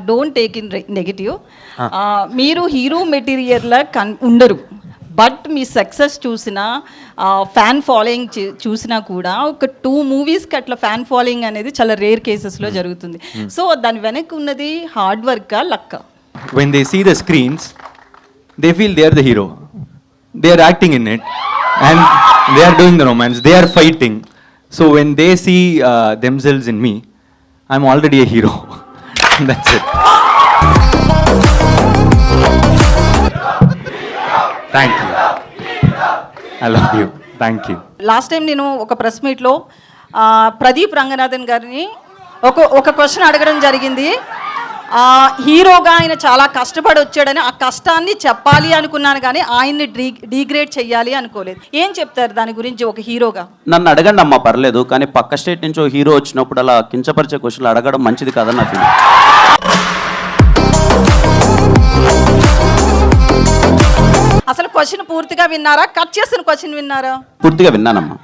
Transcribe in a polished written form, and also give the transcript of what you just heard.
Don't take in negative. మీరు hero మెటీరియల్లా ఉండరు, but me success చూసినా ఫ్యాన్ ఫాలోయింగ్ చూసినా కూడా ఒక 2 మూవీస్కి అట్లా ఫ్యాన్ ఫాలోయింగ్ అనేది చాలా రేర్ కేసెస్లో జరుగుతుంది. సో దాని వెనక్కి ఉన్నది hard వర్కా లక్కా? When they see the screens, they feel they are the hero. They are acting in it and they are doing the romance. They are fighting. So when they see themselves in me, I'm already a hero. That's it. Thank you. I love you. Thank you. Last time నేను ఒక press మీట్లో ప్రదీప్ రంగనాథన్ గారిని ఒక question అడగడం జరిగింది. హీరోగా ఆయన చాలా కష్టపడి వచ్చాడని, ఆ కష్టాన్ని చెప్పాలి అనుకున్నాను కానీ ఆయన్ని డీగ్రేడ్ చేయాలి అనుకోలేదు. ఏం చెప్తారు దాని గురించి ఒక హీరోగా? నన్ను అడగండి అమ్మా, పర్లేదు, కానీ పక్క స్టేట్ నుంచి ఓ హీరో వచ్చినప్పుడు అలా కించపరిచే క్వశ్చన్లు అడగడం మంచిది కాదని నా ఫీలింగ్. అసలు క్వశ్చన్ పూర్తిగా విన్నారా, కట్ చేసిన క్వశ్చన్ విన్నారా? పూర్తిగా విన్నానమ్మా.